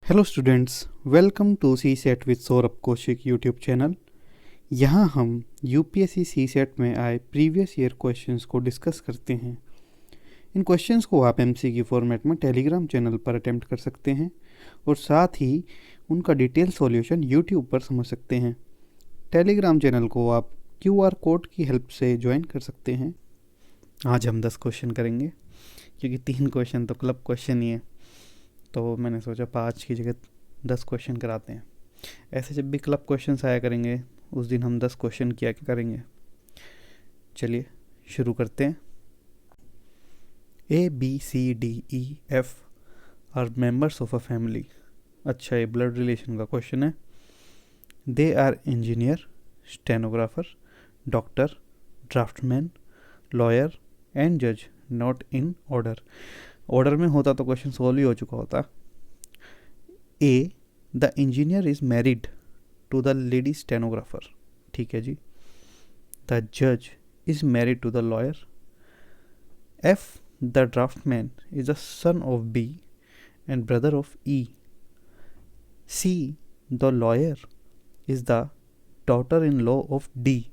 Hello students, welcome to CSAT with Saurabh Kaushik YouTube channel. यहाँ हम UPSC CSAT में आए प्रीवियस ईयर क्वेश्चंस को डिस्कस करते हैं। इन क्वेश्चंस को आप एमसीक्यू फॉर्मेट में टेलीग्राम चैनल पर अटेम्प्ट कर सकते हैं और साथ ही उनका डिटेल सॉल्यूशन यूट्यूब पर समझ सकते हैं। टेलीग्राम चैनल को आप क्यूआर कोड की हेल्प से ज्वाइन कर सकते हैं। आज हम 10 क्वेश्चन करेंगे क्योंकि 3 क्वेश्चन तो क्लब क्वेश्चन ही है, तो मैंने सोचा 5 की जगह 10 क्वेश्चन कराते हैं। ऐसे जब भी क्लब क्वेश्चंस आया करेंगे उस दिन हम 10 क्वेश्चन किया करेंगे। चलिए शुरू करते हैं। ABCDEF are members of a family. अच्छा, ये ब्लड रिलेशन का क्वेश्चन है। They are engineer, stenographer, doctor, draftsman, lawyer and जज, नॉट इन ऑर्डर में होता तो क्वेश्चन सॉल्व ही हो चुका होता। A, the engineer is married to the lady stenographer. ठीक है जी। द जज is married to the lawyer. F, the draftsman is the son of B and brother of E. C, the lawyer is the daughter in law of D.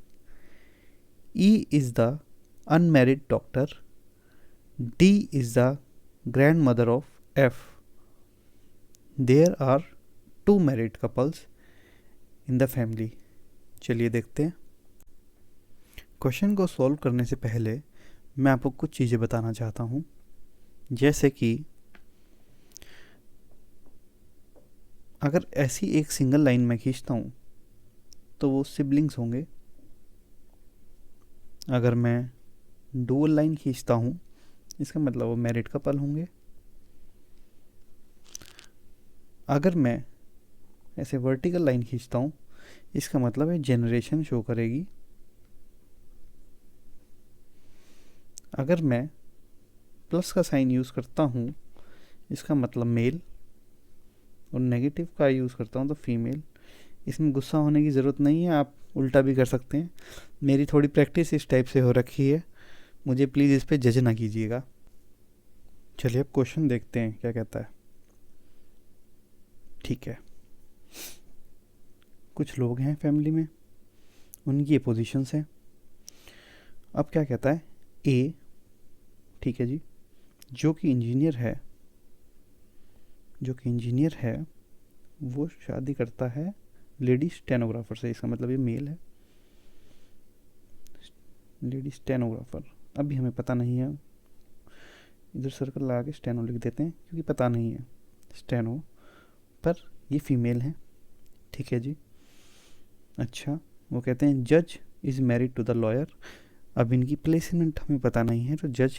E is the unmarried doctor. D is the grandmother of F. There are 2 married couples in the family. चलिए देखते हैं। Question को solve करने से पहले मैं आपको कुछ चीज़ें बताना चाहता हूँ, जैसे कि अगर ऐसी एक सिंगल लाइन में खींचता हूँ तो वो सिबलिंग्स होंगे। अगर मैं डुअल लाइन खींचता हूँ इसका मतलब वो मैरिड कपल होंगे। अगर मैं ऐसे वर्टिकल लाइन खींचता हूँ इसका मतलब है जनरेशन शो करेगी। अगर मैं प्लस का साइन यूज़ करता हूँ इसका मतलब मेल, और नेगेटिव का यूज़ करता हूँ तो फीमेल। इसमें गुस्सा होने की ज़रूरत नहीं है, आप उल्टा भी कर सकते हैं। मेरी थोड़ी प्रैक्टिस इस टाइप से हो रखी है, मुझे प्लीज़ इस पे जज ना कीजिएगा। चलिए अब क्वेश्चन देखते हैं क्या कहता है। ठीक है, कुछ लोग हैं फैमिली में, उनकी ये पोजीशंस हैं। अब क्या कहता है, ए, ठीक है जी, जो कि इंजीनियर है वो शादी करता है लेडी स्टेनोग्राफर से। इसका मतलब ये मेल है, लेडी स्टेनोग्राफर। अभी हमें पता नहीं है, इधर सर्कल लगा के स्टेनो लिख देते हैं क्योंकि पता नहीं है स्टेनो, पर ये फीमेल है। ठीक है जी। अच्छा, वो कहते हैं जज is married to the lawyer. अब इनकी प्लेसमेंट हमें पता नहीं है, तो जज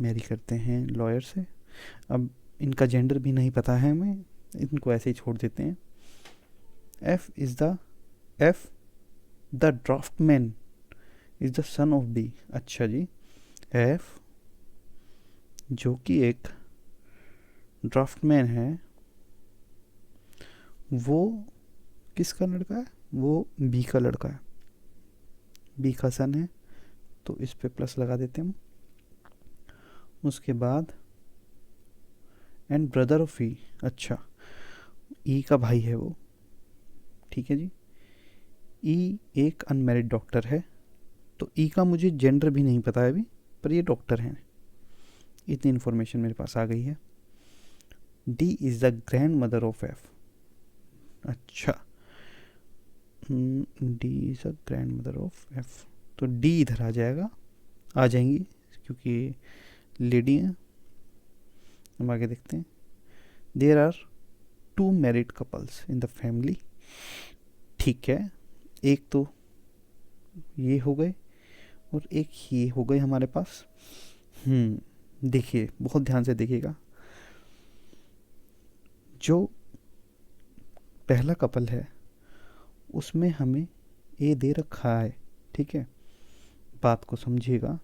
मैरी करते हैं लॉयर से। अब इनका जेंडर भी नहीं पता है हमें, इनको ऐसे ही छोड़ देते हैं। F the draftsman is the son of B. अच्छा जी, एफ जो कि एक ड्राफ्टमैन है वो किसका लड़का है, वो बी का लड़का है, बी का सन है, तो इस पे प्लस लगा देते हैं हम। उसके बाद एंड ब्रदर ऑफ ई। अच्छा, ई का भाई है वो। ठीक है जी। ई एक अनमैरिड डॉक्टर है, तो ई का मुझे जेंडर भी नहीं पता है अभी, पर ये डॉक्टर हैं। इतनी इन्फॉर्मेशन मेरे पास आ गई है। D is the grand mother of F. अच्छा, D is the grand mother of F, तो डी इधर आ जाएंगी क्योंकि लेडी हैं। हम आगे देखते हैं। There are 2 married couples in the family. ठीक है, एक तो ये हो गए और एक ये हो गए हमारे पास। देखिए, बहुत ध्यान से देखिएगा। जो पहला कपल है उसमें हमें ए दे रखा है। ठीक है, बात को समझिएगा।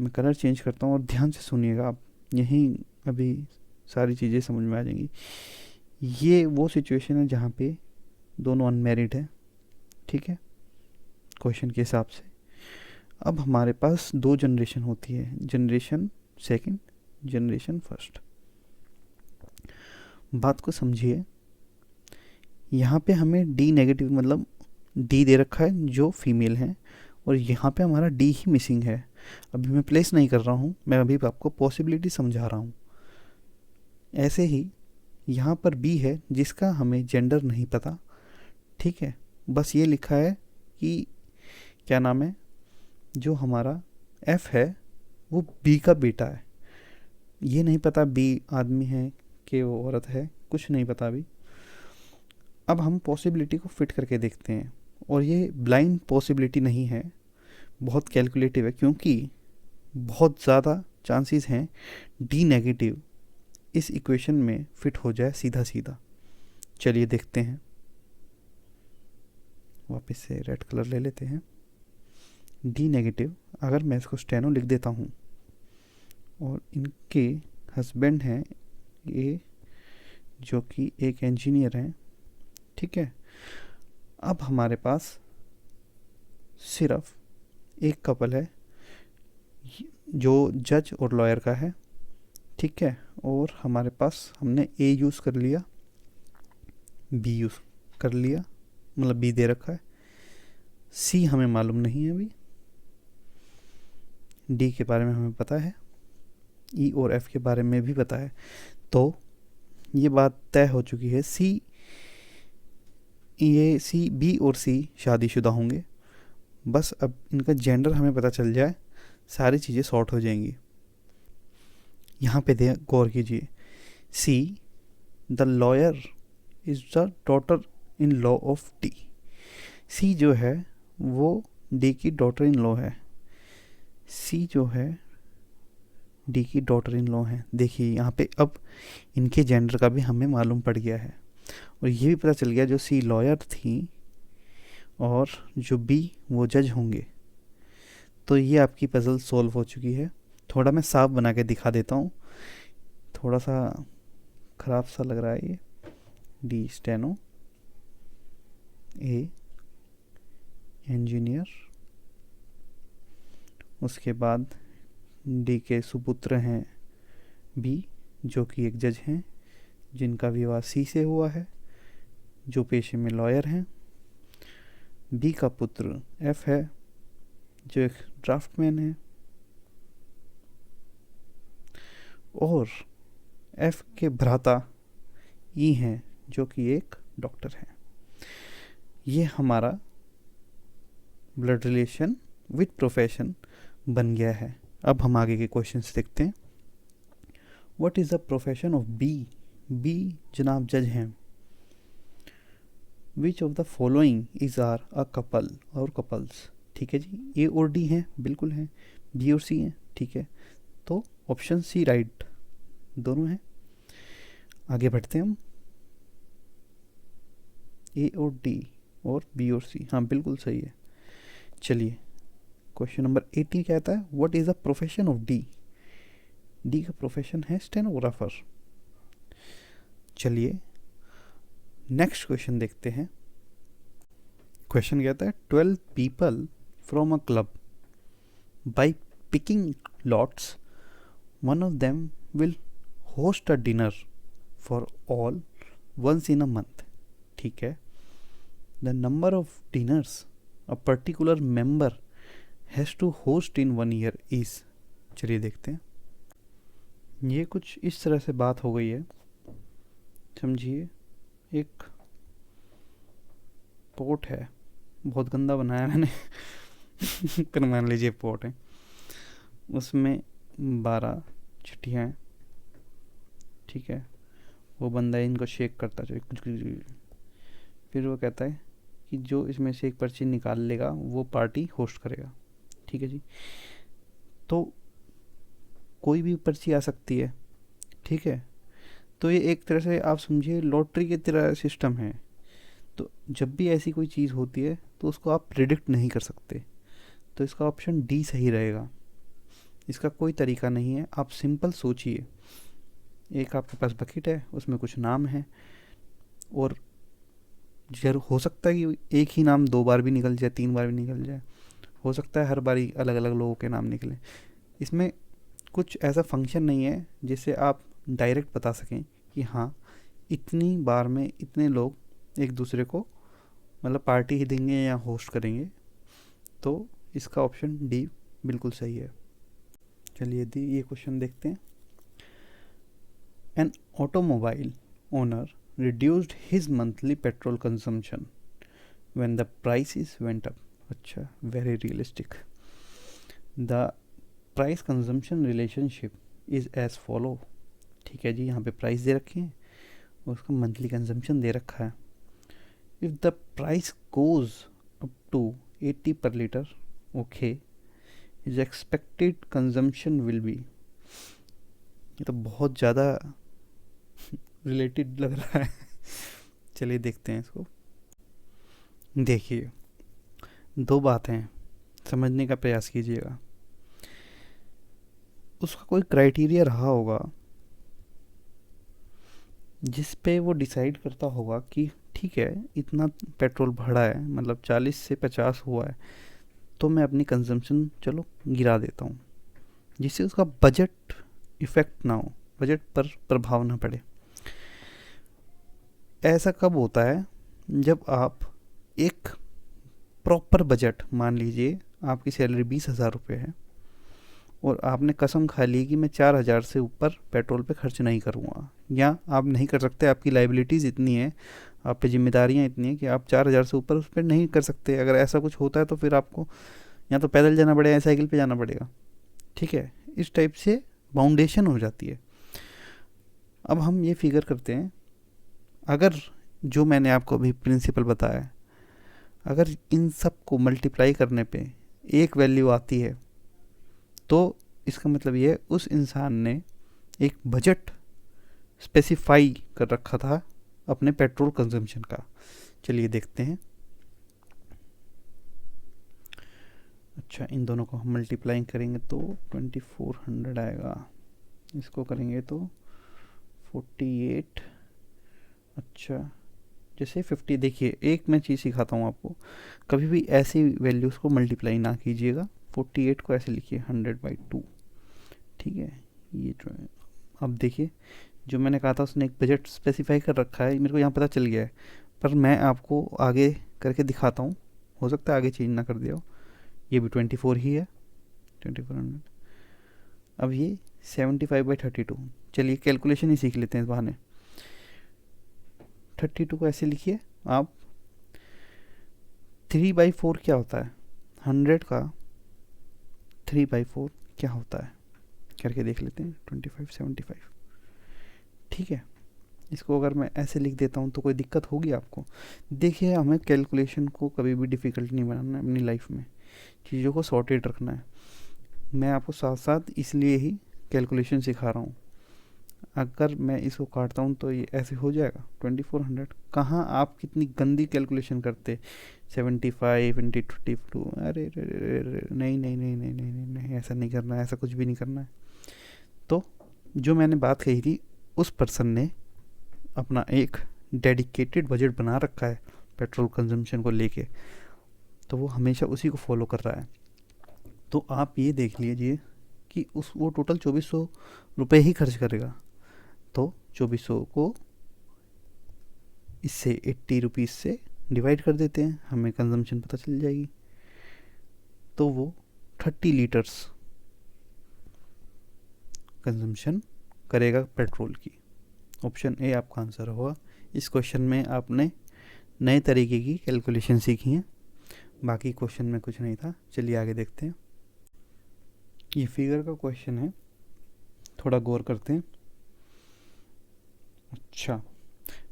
मैं कलर चेंज करता हूँ और ध्यान से सुनिएगा आप, यहीं अभी सारी चीज़ें समझ में आ जाएंगी। ये वो सिचुएशन है जहाँ पे दोनों अनमैरिड हैं। ठीक है, क्वेश्चन के हिसाब से। अब हमारे पास 2 जनरेशन होती है, जनरेशन सेकंड, जनरेशन फर्स्ट। बात को समझिए, यहाँ पे हमें डी नेगेटिव मतलब डी दे रखा है जो फीमेल है, और यहाँ पे हमारा डी ही मिसिंग है। अभी मैं प्लेस नहीं कर रहा हूँ, मैं अभी आपको पॉसिबिलिटी समझा रहा हूँ। ऐसे ही यहाँ पर बी है जिसका हमें जेंडर नहीं पता, ठीक है, बस ये लिखा है कि क्या नाम है, जो हमारा एफ है वो बी का बेटा है। ये नहीं पता बी आदमी है कि वो औरत है, कुछ नहीं पता अभी। अब हम पॉसिबिलिटी को फिट करके देखते हैं, और ये ब्लाइंड पॉसिबिलिटी नहीं है, बहुत कैलकुलेटिव है, क्योंकि बहुत ज़्यादा चांसेस हैं डी नेगेटिव इस इक्वेशन में फिट हो जाए सीधा सीधा। चलिए देखते हैं, वापस से रेड कलर ले लेते हैं। डी नेगेटिव, अगर मैं इसको स्टेनो लिख देता हूँ, और इनके हस्बैंड हैं ए जो कि एक इंजीनियर हैं, ठीक है। अब हमारे पास सिर्फ एक कपल है जो जज और लॉयर का है, ठीक है, और हमारे पास हमने ए यूज़ कर लिया, बी यूज़ कर लिया, मतलब बी दे रखा है, सी हमें मालूम नहीं है अभी, डी के बारे में हमें पता है, ई और एफ के बारे में भी पता है। तो ये बात तय हो चुकी है, ये सी बी और सी शादीशुदा होंगे। बस अब इनका जेंडर हमें पता चल जाए, सारी चीज़ें सॉर्ट हो जाएंगी। यहाँ पे दे गौर कीजिए, C the lawyer is the daughter in law of D. C जो है वो डी की डॉटर इन लॉ है, सी जो है डी की डॉटर इन लॉ है। देखिए यहाँ पे अब इनके जेंडर का भी हमें मालूम पड़ गया है, और ये भी पता चल गया जो सी लॉयर थी और जो बी वो जज होंगे। तो ये आपकी पजल सॉल्व हो चुकी है। थोड़ा मैं साफ बना के दिखा देता हूँ, थोड़ा सा ख़राब सा लग रहा है ये। डी स्टेनो, ए इंजीनियर, उसके बाद डी के सुपुत्र हैं बी जो कि एक जज हैं जिनका विवाह सी से हुआ है, जो पेशे में लॉयर हैं। बी का पुत्र एफ है जो एक ड्राफ्टमैन है, और एफ के भ्राता ई हैं जो कि एक डॉक्टर हैं। ये हमारा ब्लड रिलेशन विद प्रोफेशन बन गया है। अब हम आगे के क्वेश्चंस देखते हैं। What is the profession of B? B जनाब जज हैं। Which of the following is are a couple और कपल्स? ठीक है जी, ए और डी हैं, बिल्कुल हैं, बी और सी हैं, ठीक है, तो ऑप्शन सी राइट, दोनों हैं। आगे बढ़ते हैं हम, ए और डी और बी और सी, हाँ बिल्कुल सही है। चलिए क्वेश्चन नंबर 18 क्या आता है, what is the profession of D? D का प्रोफेशन है स्टेनोग्राफर। चलिए नेक्स्ट क्वेश्चन देखते हैं। क्वेश्चन कहता है 12 people from a club by picking lots one of them will host a dinner for all once in a month. ठीक है, the number of diners a particular member has to host in 1 year is. चलिए देखते हैं। ये कुछ इस तरह से बात हो गई है, समझिए, एक पोट है, बहुत गंदा बनाया मैंने पर मान लीजिए पोट है, उसमें 12 चिट्ठियाँ हैं, ठीक है। वो बंदा इनको शेक करता है, फिर वो कहता है कि जो इसमें से एक पर्ची निकाल लेगा वो पार्टी होस्ट करेगा, ठीक है जी। तो कोई भी पर्ची आ सकती है, ठीक है, तो ये एक तरह से आप समझिए लॉटरी की तरह सिस्टम है। तो जब भी ऐसी कोई चीज़ होती है तो उसको आप प्रिडिक्ट नहीं कर सकते, तो इसका ऑप्शन डी सही रहेगा। इसका कोई तरीका नहीं है, आप सिंपल सोचिए, एक आपके पास बकेट है, उसमें कुछ नाम है, और जरूर हो सकता है कि एक ही नाम 2 बार भी निकल जाए, 3 बार भी निकल जाए, हो सकता है हर बारी अलग अलग लोगों के नाम निकले। इसमें कुछ ऐसा फंक्शन नहीं है जिससे आप डायरेक्ट बता सकें कि हाँ इतनी बार में इतने लोग एक दूसरे को मतलब पार्टी ही देंगे या होस्ट करेंगे, तो इसका ऑप्शन डी बिल्कुल सही है। चलिए दी ये क्वेश्चन देखते हैं। An automobile owner reduced his monthly petrol consumption when the prices went up. अच्छा, very realistic. The price consumption relationship is as follow. ठीक है जी, यहाँ पे प्राइस दे रखे हैं और उसका मंथली कंजम्पशन दे रखा है। If the price goes up to 80 per litre, okay, is expected consumption will be. ये तो बहुत ज़्यादा रिलेटेड लग रहा है। चलिए देखते हैं इसको। देखिए, दो बातें समझने का प्रयास कीजिएगा। उसका कोई क्राइटेरिया रहा होगा जिस पे वो डिसाइड करता होगा कि ठीक है इतना पेट्रोल बढ़ा है, मतलब 40 से 50 हुआ है, तो मैं अपनी कंजम्पशन चलो गिरा देता हूँ, जिससे उसका बजट इफ़ेक्ट ना हो, बजट पर प्रभाव ना पड़े। ऐसा कब होता है? जब आप एक प्रॉपर बजट, मान लीजिए आपकी सैलरी 20,000 रुपये है और आपने कसम खा ली कि मैं 4,000 से ऊपर पेट्रोल पे खर्च नहीं करूँगा, या आप नहीं कर सकते, आपकी लाइबिलिटीज़ इतनी है, आप पे जिम्मेदारियाँ इतनी हैं कि आप 4,000 से ऊपर उस पर नहीं कर सकते। अगर ऐसा कुछ होता है तो फिर आपको या तो पैदल जाना पड़ेगा या साइकिल पे जाना पड़ेगा। ठीक है, इस टाइप से बाउंडेशन हो जाती है। अब हम ये फिगर करते हैं, अगर जो मैंने आपको अभी प्रिंसिपल बताया, अगर इन सब को मल्टीप्लाई करने पे एक वैल्यू आती है, तो इसका मतलब ये उस इंसान ने एक बजट स्पेसिफाई कर रखा था अपने पेट्रोल कंजम्पशन का। चलिए देखते हैं। अच्छा, इन दोनों को हम मल्टीप्लाई करेंगे तो 2400 आएगा, इसको करेंगे तो 48। अच्छा, जैसे 50। देखिए, एक मैं चीज़ सिखाता हूँ आपको, कभी भी ऐसी वैल्यूज़ को मल्टीप्लाई ना कीजिएगा। 48 को ऐसे लिखिए 100/2। ठीक है, ये जो है, अब देखिए जो मैंने कहा था उसने एक बजट स्पेसिफाई कर रखा है, मेरे को यहाँ पता चल गया है, पर मैं आपको आगे करके दिखाता हूँ, हो सकता है आगे चेंज ना कर दिया हो। ये भी 24 ही है, 2400। अब ये 75/32। चलिए कैलकुलेशन ही सीख लेते हैं इस बहाने। 32 को ऐसे लिखिए आप। 3/4 क्या होता है? 100 का 3/4 क्या होता है करके देख लेते हैं। 2575। ठीक है, इसको अगर मैं ऐसे लिख देता हूँ तो कोई दिक्कत होगी आपको? देखिए, हमें कैलकुलेशन को कभी भी डिफ़िकल्ट नहीं बनाना है अपनी लाइफ में, चीज़ों को सॉर्टेड रखना है। मैं आपको साथ साथ इसलिए ही कैलकुलेशन सिखा रहा हूँ। अगर मैं इसको काटता हूँ तो ये ऐसे हो जाएगा 2400। कहाँ आप कितनी गंदी कैलकुलेशन करते, 75 इंटू 22। अरे नहीं नहीं नहीं नहीं नहीं नहीं नहीं, ऐसा नहीं करना है, ऐसा कुछ भी नहीं करना है। तो जो मैंने बात कही थी, उस पर्सन ने अपना एक डेडिकेटेड बजट बना रखा है पेट्रोल कंजम्पशन को लेके, तो वो हमेशा उसी को फॉलो कर रहा है। तो आप ये देख लीजिए कि वो टोटल 2400 रुपये ही खर्च करेगा। तो 2400 को इससे 80 रुपीज़ से डिवाइड कर देते हैं, हमें कंजम्पशन पता चल जाएगी। तो वो 30 लीटर्स कंजम्पशन करेगा पेट्रोल की। ऑप्शन ए आपका आंसर होगा। इस क्वेश्चन में आपने नए तरीके की कैलकुलेशन सीखी है, बाकी क्वेश्चन में कुछ नहीं था। चलिए आगे देखते हैं। ये फिगर का क्वेश्चन है, थोड़ा गौर करते हैं। अच्छा,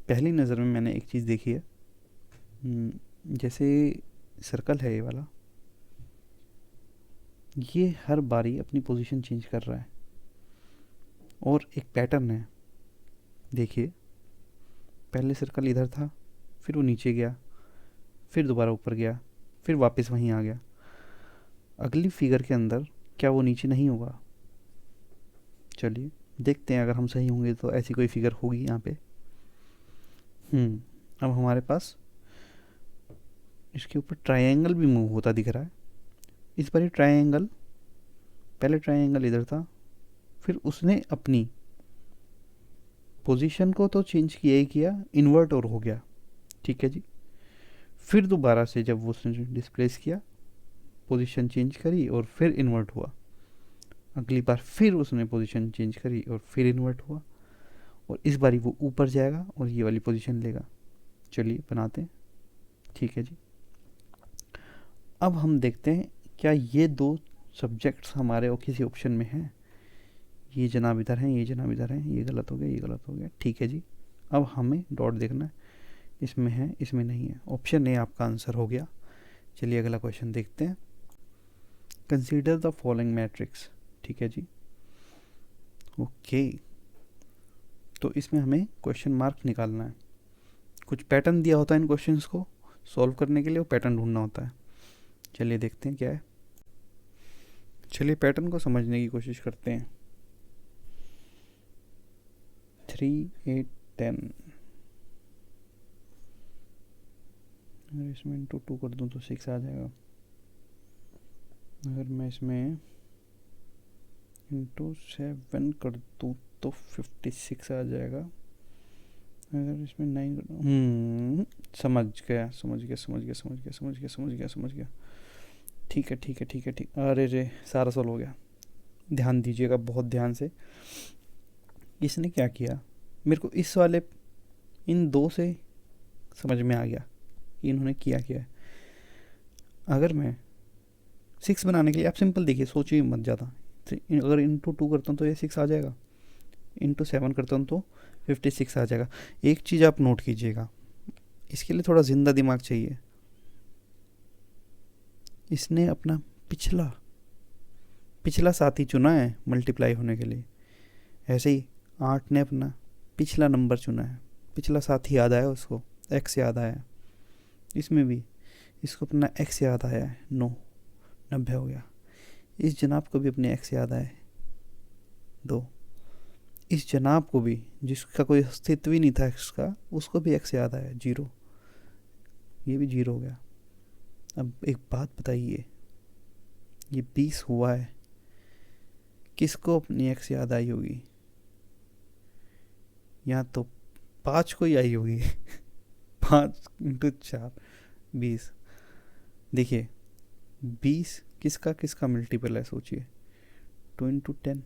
पहली नज़र में मैंने एक चीज़ देखी है, जैसे सर्कल है ये वाला, ये हर बारी अपनी पोजीशन चेंज कर रहा है और एक पैटर्न है। देखिए, पहले सर्कल इधर था, फिर वो नीचे गया, फिर दोबारा ऊपर गया, फिर वापस वहीं आ गया। अगली फिगर के अंदर क्या वो नीचे नहीं होगा? चलिए देखते हैं, अगर हम सही होंगे तो ऐसी कोई फिगर होगी यहाँ पे। अब हमारे पास इसके ऊपर ट्रायंगल भी मूव होता दिख रहा है। इस बार ट्रायंगल, पहले ट्रायंगल इधर था, फिर उसने अपनी पोजीशन को तो चेंज किया ही किया, इन्वर्ट और हो गया, ठीक है जी। फिर दोबारा से जब वो उसने डिस्प्लेस किया, पोजीशन चेंज करी और फिर इन्वर्ट हुआ, अगली बार फिर उसने पोजीशन चेंज करी और फिर इन्वर्ट हुआ, और इस बारी वो ऊपर जाएगा और ये वाली पोजीशन लेगा। चलिए बनाते हैं, ठीक है जी। अब हम देखते हैं क्या ये दो सब्जेक्ट्स हमारे और किसी ऑप्शन में हैं। ये जनाब इधर हैं, ये जनाब इधर हैं, ये गलत हो गया, ये गलत हो गया, ठीक है जी। अब हमें डॉट देखना है, इसमें है इसमें नहीं है, ऑप्शन ए आपका आंसर हो गया। चलिए अगला क्वेश्चन देखते हैं। कंसीडर द फॉलोइंग मैट्रिक्स, ठीक है जी। ओके, तो इसमें हमें क्वेश्चन मार्क निकालना है। कुछ पैटर्न दिया होता है इन क्वेश्चंस को सॉल्व करने के लिए, वो पैटर्न ढूंढना होता है। चलिए देखते हैं क्या है। चलिए पैटर्न को समझने की कोशिश करते हैं। 3, 8, 10, अगर इसमें इंटू 2 कर दूं तो 6 आ जाएगा। अगर मैं इसमें इंटू 7 कर दूं तो 56 आ जाएगा। अगर इसमें 9 कर दूं, समझ गया समझ गया समझ गया समझ गया समझ गया समझ गया समझ गया, ठीक है ठीक है ठीक है ठीक। अरे रे, सारा सॉल्व हो गया। ध्यान दीजिएगा बहुत ध्यान से। इसने क्या किया, मेरे को इस वाले इन दो से समझ में आ गया कि इन्होंने किया क्या है। अगर मैं 6 बनाने के लिए, आप सिंपल देखिए, सोचिए मत ज़्यादा। अगर इंटू 2 करता हूँ तो ये 6 आ जाएगा, इंटू 7 करता हूँ तो 56 आ जाएगा। एक चीज़ आप नोट कीजिएगा, इसके लिए थोड़ा जिंदा दिमाग चाहिए। इसने अपना पिछला साथी चुना है मल्टीप्लाई होने के लिए, ऐसे ही 8 ने अपना पिछला नंबर चुना है, पिछला साथी याद आया उसको, एक्स याद आया। इसमें भी इसको अपना एक्स याद आया है, 9, 90 हो गया। इस जनाब को भी अपने एक्स याद आया है, 2। इस जनाब को भी, जिसका कोई अस्तित्व ही नहीं था एक्स का, उसको भी एक्स याद आया, 0। ये भी 0 हो गया। अब एक बात बताइए, ये 20 हुआ है, किसको अपनी एक्स याद आई होगी? या तो 5 को ही आई होगी। 5 इंटू 4 20। देखिए 20 किसका किसका मल्टीपल है, सोचिए। 2 इंटू 10,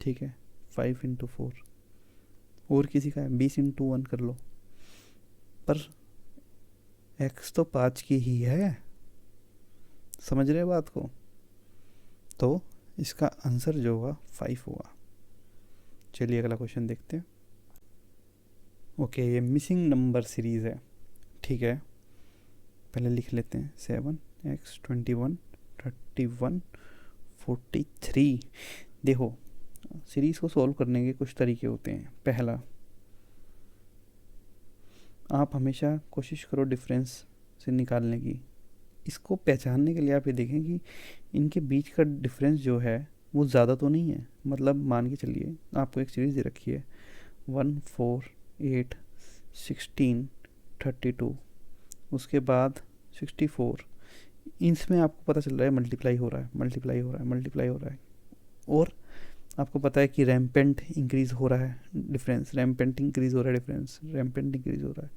ठीक है, 5 इंटू 4, और किसी का है 20 इंटू 1 कर लो, पर x तो 5 की ही है। समझ रहे बात को? तो इसका आंसर जो होगा 5 होगा। चलिए अगला क्वेश्चन देखते हैं। ओके, ये मिसिंग नंबर सीरीज है, ठीक है। पहले लिख लेते हैं 7x 21 31 43। देखो, सीरीज को सॉल्व करने के कुछ तरीके होते हैं। पहला, आप हमेशा कोशिश करो डिफरेंस से निकालने की। इसको पहचानने के लिए आप ये देखें कि इनके बीच का डिफरेंस जो है वो ज़्यादा तो नहीं है। मतलब मान के चलिए आपको एक सीरीज़ दे रखी है 1 4 8 16 32, उसके बाद 64। इसमें आपको पता चल रहा है मल्टीप्लाई हो रहा है, मल्टीप्लाई हो रहा है, मल्टीप्लाई हो रहा है, और आपको पता है कि रैम्पेंट इंक्रीज़ हो रहा है डिफरेंस, रैम्पेंट इंक्रीज़ हो रहा है डिफरेंस, रैम्पेंट इंक्रीज़ हो रहा है।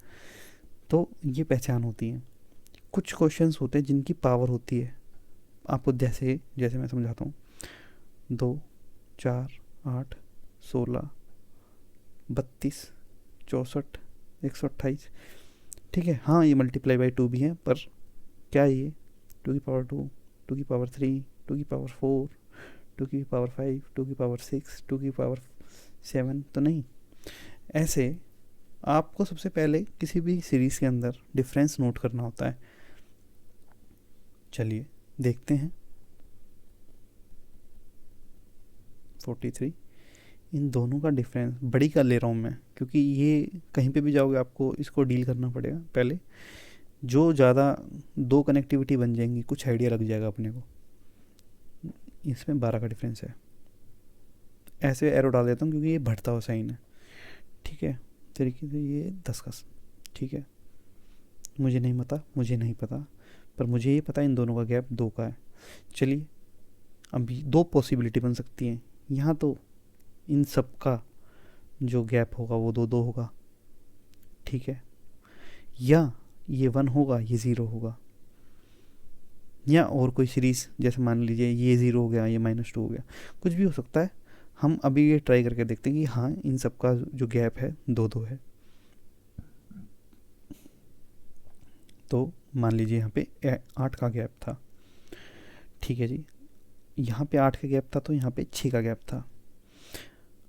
तो ये पहचान होती है। कुछ क्वेश्चंस होते हैं जिनकी पावर होती है, आपको जैसे जैसे मैं समझाता हूँ, 2 4 8 16 32 64 128, ठीक है। हाँ, ये मल्टीप्लाई बाई 2 भी है, पर क्या है ये 2 की पावर 2, 2 की पावर 3, 2 की पावर 4, 2 की पावर 5, 2 की पावर 6, 2 की पावर 7 तो नहीं। ऐसे आपको सबसे पहले किसी भी सीरीज़ के अंदर डिफरेंस नोट करना होता है। चलिए देखते हैं। 43, इन दोनों का डिफरेंस बड़ी का ले रहा हूँ मैं, क्योंकि ये कहीं पे भी जाओगे आपको इसको डील करना पड़ेगा। पहले जो ज़्यादा दो कनेक्टिविटी बन जाएंगी, कुछ आइडिया लग जाएगा अपने को। इसमें 12 का डिफरेंस है, ऐसे एरो डाल देता हूँ क्योंकि ये बढ़ता हुआ साइन है, ठीक है। तरीके से ये 10 का, ठीक है। मुझे नहीं पता, पर मुझे ये पता है इन दोनों का गैप 2 का है। चलिए, अभी 2 पॉसिबिलिटी बन सकती हैं यहाँ। तो इन सब का जो गैप होगा वो 2 2 होगा, ठीक है, या ये 1 होगा ये 0 होगा, या और कोई सीरीज़, जैसे मान लीजिए ये 0 हो गया ये -2 हो गया, कुछ भी हो सकता है। हम अभी ये ट्राई करके देखते हैं कि हाँ इन सब का जो गैप है 2 2 है। तो मान लीजिए यहाँ पे 8 का गैप था, ठीक है जी, यहाँ पे 8 का गैप था तो यहाँ पे 6 का गैप था।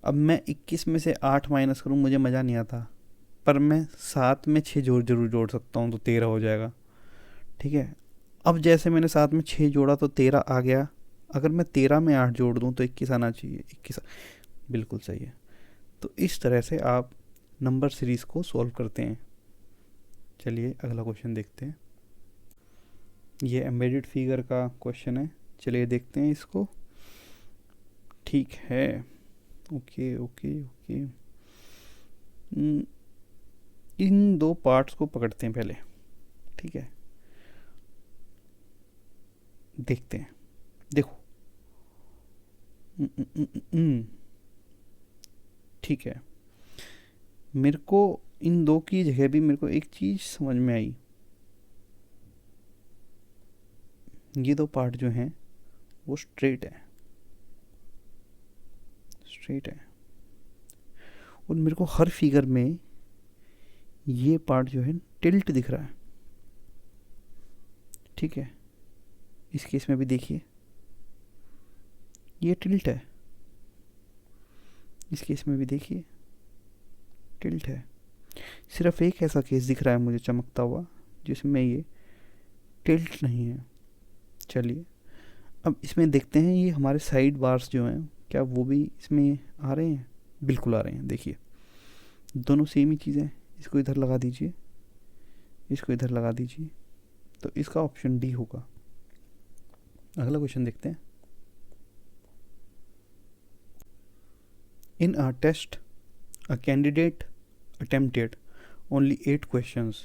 अब मैं 21 में से 8 माइनस करूँ, मुझे मज़ा नहीं आता, पर मैं 7 में 6 जरूर जोड़ सकता हूँ, तो 13 हो जाएगा, ठीक है। अब जैसे मैंने 7 में 6 जोड़ा तो 13 आ गया, अगर मैं 13 में 8 जोड़ दूँ तो 21 आना चाहिए, 21 बिल्कुल सही है। तो इस तरह से आप नंबर सीरीज़ को सॉल्व करते हैं। चलिए अगला क्वेश्चन देखते हैं। ये एम्बेडेड फिगर का क्वेश्चन है, चलिए देखते हैं इसको। ठीक है, ओके ओके ओके। इन 2 पार्ट्स को पकड़ते हैं पहले, ठीक है, देखते हैं। देखो, ठीक है, मेरे को इन 2 की जगह भी मेरे को एक चीज़ समझ में आई। ये 2 पार्ट जो हैं वो स्ट्रेट है, स्ट्रेट है, और मेरे को हर फिगर में ये पार्ट जो है टिल्ट दिख रहा है, ठीक है। इस केस में भी देखिए ये टिल्ट है, इस केस में भी देखिए टिल्ट है। सिर्फ एक ऐसा केस दिख रहा है मुझे चमकता हुआ जिसमें ये टिल्ट नहीं है। चलिए अब इसमें देखते हैं, ये हमारे साइड बार्स जो हैं क्या वो भी इसमें आ रहे हैं? बिल्कुल आ रहे हैं, देखिए दोनों सेम ही चीज़ें। इसको इधर लगा दीजिए, इसको इधर लगा दीजिए, तो इसका ऑप्शन डी होगा। अगला क्वेश्चन देखते हैं। In a test a candidate attempted only 8 questions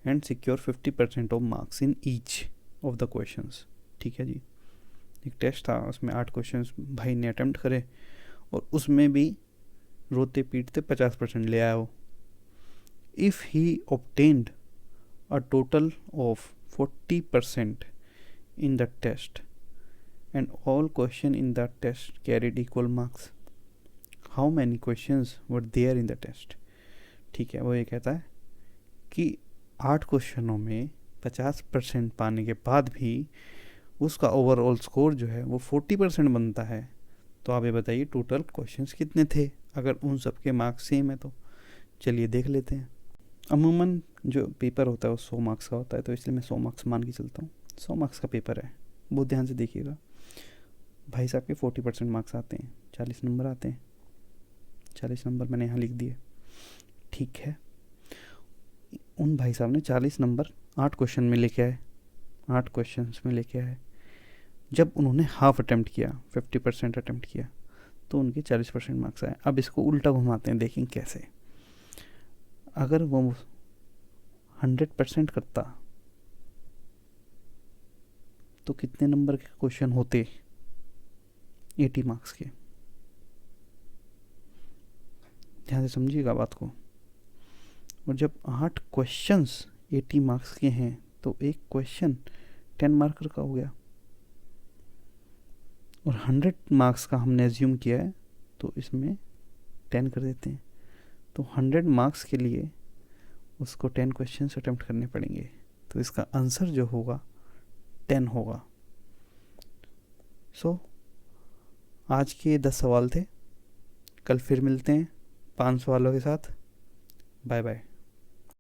and secure 50% of marks in each of the questions। ठीक है जी, एक टेस्ट था, उसमें 8 क्वेश्चंस भाई ने अटेम्प्ट करे और उसमें भी रोते पीटते 50% ले आया हो। If he obtained a total of 40% in the test and all question in the test carried equal marks, how many questions were there in the test? ठीक है, वो ये कहता है कि 8 क्वेश्चनों में 50% पाने के बाद भी उसका ओवरऑल स्कोर जो है वो 40% बनता है। तो आप ये बताइए टोटल क्वेश्चंस कितने थे अगर उन सब के मार्क्स सेम है तो। चलिए देख लेते हैं। अमूमन जो पेपर होता है वो 100 मार्क्स का होता है, तो इसलिए मैं 100 मार्क्स मान के चलता हूँ। 100 मार्क्स का पेपर है, बहुत ध्यान से देखिएगा। भाई साहब के 40% मार्क्स आते हैं, 40 नंबर आते हैं। 40 नंबर मैंने यहाँ लिख दिए, ठीक है। उन भाई साहब ने 40 नंबर 8 क्वेश्चन में लेके आए, 8 क्वेश्चन में लेके आए। जब उन्होंने हाफ अटेम्प्ट किया, 50% अटेम्प्ट किया, तो उनके 40% मार्क्स आए। अब इसको उल्टा घुमाते हैं, देखें कैसे। अगर वो 100% करता तो कितने नंबर के क्वेश्चन होते? 80 मार्क्स के। ध्यान से समझिएगा बात को। और जब 8 क्वेश्चंस 80 मार्क्स के हैं तो एक क्वेश्चन 10 मार्कर का हो गया, और 100 मार्क्स का हमने एज्यूम किया है तो इसमें 10 कर देते हैं। तो 100 मार्क्स के लिए उसको 10 क्वेश्चंस अटेम्प्ट करने पड़ेंगे, तो इसका आंसर जो होगा 10 होगा। सो आज के 10 सवाल थे, कल फिर मिलते हैं 5 सवालों के साथ। Bye bye.